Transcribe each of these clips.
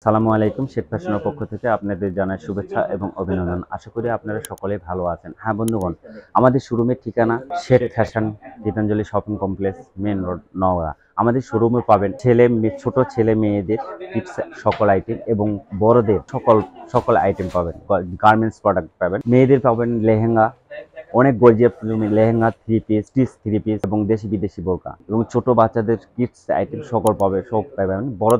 সালামু আলাইকুম। শেখ ফ্যাশনের পক্ষ থেকে আপনাদের জানাই শুভেচ্ছা এবং অভিনন্দন। আশা করি আপনারা সকলেই ভালো আছেন। হ্যাঁ বন্ধুগণ, আমাদের শোরুমের ঠিকানা Sheikh fashion Gitanjali shopping complex, main road, Naogaon. আমাদের শোরুমে পাবেন ছোট ছেলে মেয়েদের কিডস সকল আইটেম এবং বড়দের সকল আইটেম পাবেন। গার্মেন্টস প্রোডাক্ট পাবেন, মেয়েদের পাবেন লেহেঙ্গা, অনেক গর্জিয়াস লেহেঙ্গা, থ্রি পিস এবং দেশি বিদেশি বোরকা এবং ছোট বাচ্চাদের কিডস আইটেম সকল পাবেন। বড়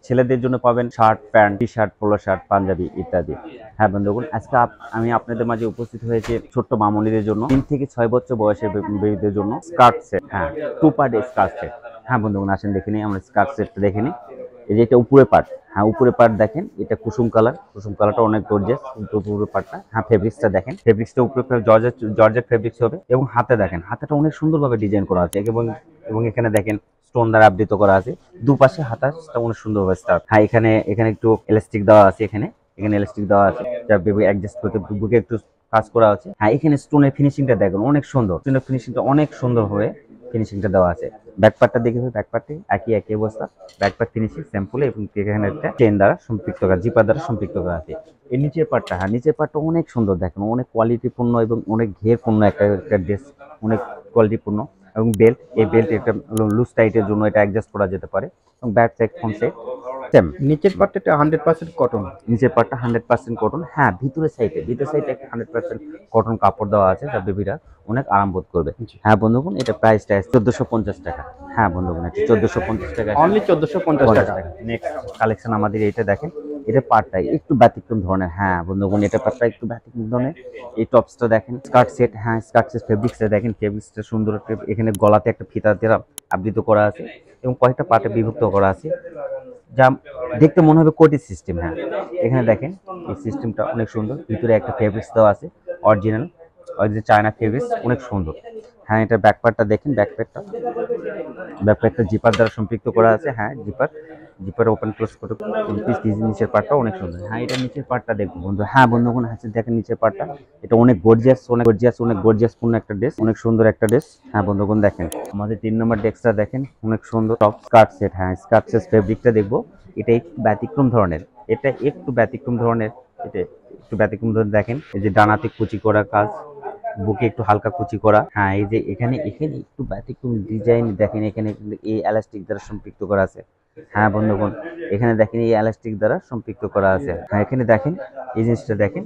ছেলেদের জন্য পাবেন shirt, pant, T shirt, polo shirt, panjabi ইত্যাদি। হ্যাঁ বন্ধুগণ, আজকে আমি আপনাদের মাঝে উপস্থিত হয়েছে ছোট্ট মামুনিদের জন্য 3 থেকে 6 বছর বয়সের বেবিদের জন্য স্কার্ট সেট। হ্যাঁ, 2 পার্ট স্কার্ট সেট। হ্যাঁ বন্ধুগণ, আসেন দেখে নিই আমরা স্কার্ট সেটটা দেখে নিই। এই যে এটা উপরে পার্ট, হ্যাঁ উপরে পার্ট দেখেন, এটা কুসুম কালারটা অনেক গর্জিয়াস। উপরে পার্টটা, হ্যাঁ ফেব্রিক্সটা দেখেন, ফেব্রিক্সটা উপরে জর্জেট ফেব্রিক্স হবে এবং হাতে দেখেন, হাতাটা অনেক সুন্দরভাবে ডিজাইন করা আছে এবং এখানে দেখেন স্টোন দ্বারা আবৃত করা আছে। দুপাশে হাতাটা অনেক সুন্দরভাবে স্টার্ট। হ্যাঁ, এখানে একটু এলাস্টিক দেওয়া আছে, এখানে এলাস্টিক দেওয়া আছে, যা বেবি অ্যাডজাস্ট করতে বুকে একটু কাজ করা আছে। হ্যাঁ, এখানে স্টোনের ফিনিশিংটা দেখুন, অনেক সুন্দর। স্টোনের ফিনিশিংটা অনেক সুন্দর হয়ে ফিনিশিংটা দেওয়া আছে। ব্যাকপার্টটা দেখে ব্যাকপার্টে একই অবস্থা, ব্যাকপার্ট ফিনিশিং স্যাম্পলে এবং এখানে একটা চেন দ্বারা সম্পৃক্ত করা, জিপার দ্বারা সম্পৃক্ত করা আছে। এই নিচের পার্টটা, হ্যাঁ নিচের পার্টটা অনেক সুন্দর দেখেন, অনেক কোয়ালিটিপূর্ণ এবং অনেক ঘেরপূর্ণ একটা ড্রেস, অনেক কোয়ালিটিপূর্ণ। এবং এই বেল্ট একটা লুজ টাইটের জন্য এটা অ্যাডজাস্ট করা যেতে পারে। এবং back side front side same. নিচের পার্টটা 100% কটন। নিচের পার্টটা 100% কটন। হ্যাঁ, ভিতরের সাইডে একটা 100% কটন কাপড় দেওয়া আছে, যা বেবিরা অনেক আরাম বোধ করবে। হ্যাঁ বন্ধুগণ, এটা প্রাইসটা 1450 টাকা। হ্যাঁ বন্ধুগণ, এটা 1450 টাকা, অনলি 1450 টাকা। নেক্সট কালেকশন আমাদের এটা দেখেন, এটা পার্টটা একটু ব্যতিক্রম ধরনের। হ্যাঁ বন্ধুগণ, এটা পার্টটা একটু ব্যতিক্রম ধরনের। এই টপসটা দেখেন, স্কার্ট সেট। হ্যাঁ, স্কার্ট সেট ফেব্রিক্সটা দেখেন, ফেব্রিক্সটা সুন্দর। এখানে গলাতে একটা ফিতা দিয়ে আবৃত করা আছে এবং কয়েকটা পার্টে বিভক্ত করা আছে, যা দেখতে মনে হবে কোটি সিস্টেম। হ্যাঁ, এখানে দেখেন এই সিস্টেমটা অনেক সুন্দর। ভিতরে একটা ফেব্রিক্স দেওয়া আছে, অরিজিনাল চায়না ফেব্রিক্স, অনেক সুন্দর। হ্যাঁ, এটা ব্যাকপার্টটা দেখেন, ব্যাকপ্যাকটা জিপার দ্বারা সম্পৃক্ত করা আছে। হ্যাঁ, জিপার ওপেন ক্লোজ করে নিচের পার্টটা অনেক সুন্দর। হ্যাঁ, এটা নিচের পার্টটা দেখুন বন্ধু। হ্যাঁ বন্ধুগণ, হাসি দেখেন নিচের পার্টটা, এটা অনেক গর্জিয়াস পূর্ণ একটা ড্রেস, অনেক সুন্দর একটা ড্রেস। হ্যাঁ বন্ধুগণ, দেখেন আমাদের 3 নম্বর ডেস্কটা দেখেন, অনেক সুন্দর টপ স্কার্ট সেট। হ্যাঁ, স্কার্ট সেট ফেব্রিকটা দেখবো, এটা একটু ব্যতিক্রম ধরনের। এটা একটু ব্যতিক্রম ধরনের দেখেন, এই যে ডানাতে কুচি করা কাজ, বুকে একটু হালকা কুচি করা। হ্যাঁ, এই যে এখানে একটু ব্যতিক্রম ডিজাইন দেখেন, এখানে এই এলাস্টিক দ্বারা সম্পৃক্ত করা আছে। হ্যাঁ বন্ধুগণ, এখানে দেখেন এই এলাস্টিক দ্বারা সম্পৃক্ত করা আছে। হ্যাঁ, এখানে দেখেন এই জিনিসটা দেখেন,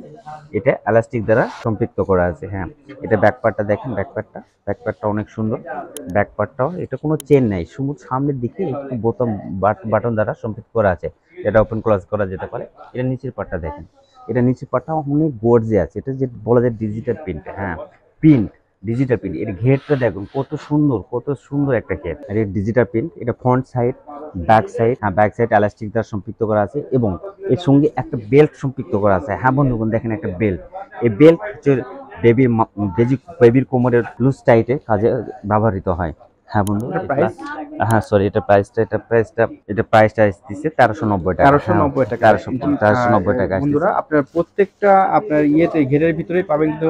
এটা এলাস্টিক দ্বারা সম্পৃক্ত করা আছে। হ্যাঁ, এটা ব্যাকপার্টটা দেখেন, ব্যাকপার্টটা অনেক সুন্দর। ব্যাকপার্টটাও এটা কোনো চেন নাই, শুধু সামনের দিকে একটু বাটন দ্বারা সম্পৃক্ত করা আছে, এটা ওপেন ক্লোজ করা যেতে পারে। এটা নিচের পার্টটা দেখেন, এটা নিচের পার্টটা অনেক গর্জিয়াস আছে। এটা যে বলা যায় ডিজিটাল প্রিন্ট। হ্যাঁ, ডিজিটাল প্রিন্ট। এর ঘেরটা দেখুন কত সুন্দর একটা ঘের। আর এর ডিজিটাল প্রিন্ট। এটা front side, back side elastic দ্বারা সম্পৃক্ত করা আছে এবং এর সঙ্গে একটা বেল্ট সম্পৃক্ত করা আছে। হ্যাঁ বন্ধুগণ, দেখেন একটা বেল্ট। এই বেল্ট হচ্ছে বেবির কোমরের লুজ টাইটে কাজে ব্যবহৃত হয়। হ্যাঁ বন্ধু, হ্যাঁ সরি, এটা প্রাইসটা দিচ্ছে 1390 টাকা। 1390 টাকা। 1390 টাকা। বন্ধুরা, আপনার প্রত্যেকটা আপনার ঘেরের ভিতরেই পাবেন, কিন্তু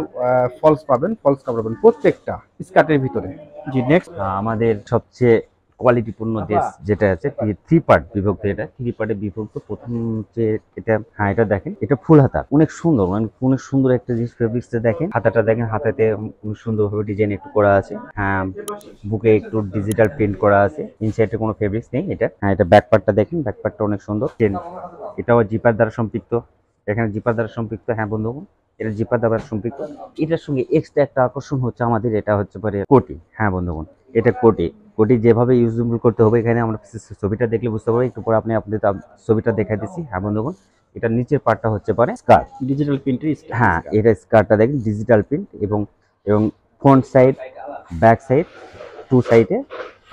ফলস কাপড় পাবেন প্রত্যেকটা স্কার্টের ভিতরে। জি, নেক্সট আমাদের সবচেয়ে কোয়ালিটিপূর্ণ ড্রেস যেটা আছে, থ্রি পার্ট বিভক্ত। এটা থ্রি পার্টে বিভক্ত। প্রথম যে এটা, হ্যাঁ এটা দেখেন, এটা ফুল হাতা, অনেক সুন্দর একটা জিনিস। ফেব্রিক্সটা দেখেন, হাতাটা দেখেন, হাতাতে অনেক সুন্দরভাবে ডিজাইন একটু করা আছে। হ্যাঁ, বুকে একটু ডিজিটাল প্রিন্ট করা আছে। ইনসাইডে কোনো ফেব্রিক্স নেই এটা। হ্যাঁ, এটা ব্যাক পার্টটা দেখেন, ব্যাক পার্টটা অনেক সুন্দর। এটাও জিপার দ্বারা সম্পৃক্ত, এখানে জিপার দ্বারা সম্পৃক্ত। হ্যাঁ বন্ধুগণ, এটা জিপার দ্বারা সম্পৃক্ত। এটার সঙ্গে এক্সট্রা একটা আকর্ষণ হচ্ছে আমাদের, এটা হচ্ছে পরে কোটি। হ্যাঁ বন্ধুগণ, এটা কোটি যেভাবে ইউজেবল করতে হবে, এখানে আমরা ছবিটা দেখলে বুঝতে পারবো। একটু পরে আপনাদের ছবিটা দেখাই দিচ্ছি। হ্যাঁ বন্ধুগণ, এটা নিচের পার্টটা হচ্ছে পরে স্কার্ট, ডিজিটাল প্রিন্টের। হ্যাঁ, এটা স্কার্টটা দেখেন ডিজিটাল প্রিন্ট এবং front side, back side, two সাইডে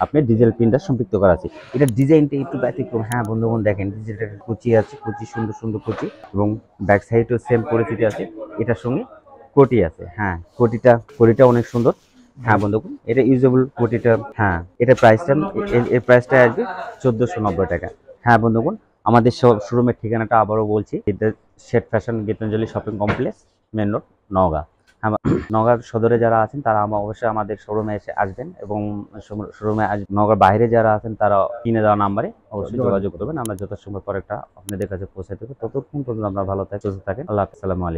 আপনি ডিজিটাল প্রিন্টটা সম্পৃক্ত করা আছে। এটা ডিজাইনটা একটু ব্যতিক্রম। হ্যাঁ বন্ধুগণ, দেখেন ডিজিটাল কুচি আছে, সুন্দর কুচি এবং ব্যাক সাইডও সেম পরিচিতি আছে। এটার সঙ্গে কোটি আছে। হ্যাঁ, কোটিটা অনেক সুন্দর। হ্যাঁ বন্ধুগণ, এটা ইউজেবল কোটিটা। হ্যাঁ, এর প্রাইসটা আসবে 1490 টাকা। হ্যাঁ বন্ধুগণ, আমাদের শোরুমের ঠিকানাটা আবারও বলছি, এটা Sheikh fashion Gitanjali shopping complex, main road, Naogaon. নগর সদরে যারা আছেন তারা অবশ্যই আমাদের শোরুমে এসে আসবেন, এবং শোরুমে নগর বাইরে যারা আছেন তারা কিনে দেওয়া নাম্বারে অবশ্যই যোগাযোগ করবেন। আমরা যথাসম্ভব পরে একটা আপনাদের কাছে পৌঁছে দেবো। ততক্ষণ পর্যন্ত আমরা ভালো থাকি, সুস্থ থাকেন। আল্লাহ হাফেজ, আসসালামু আলাইকুম।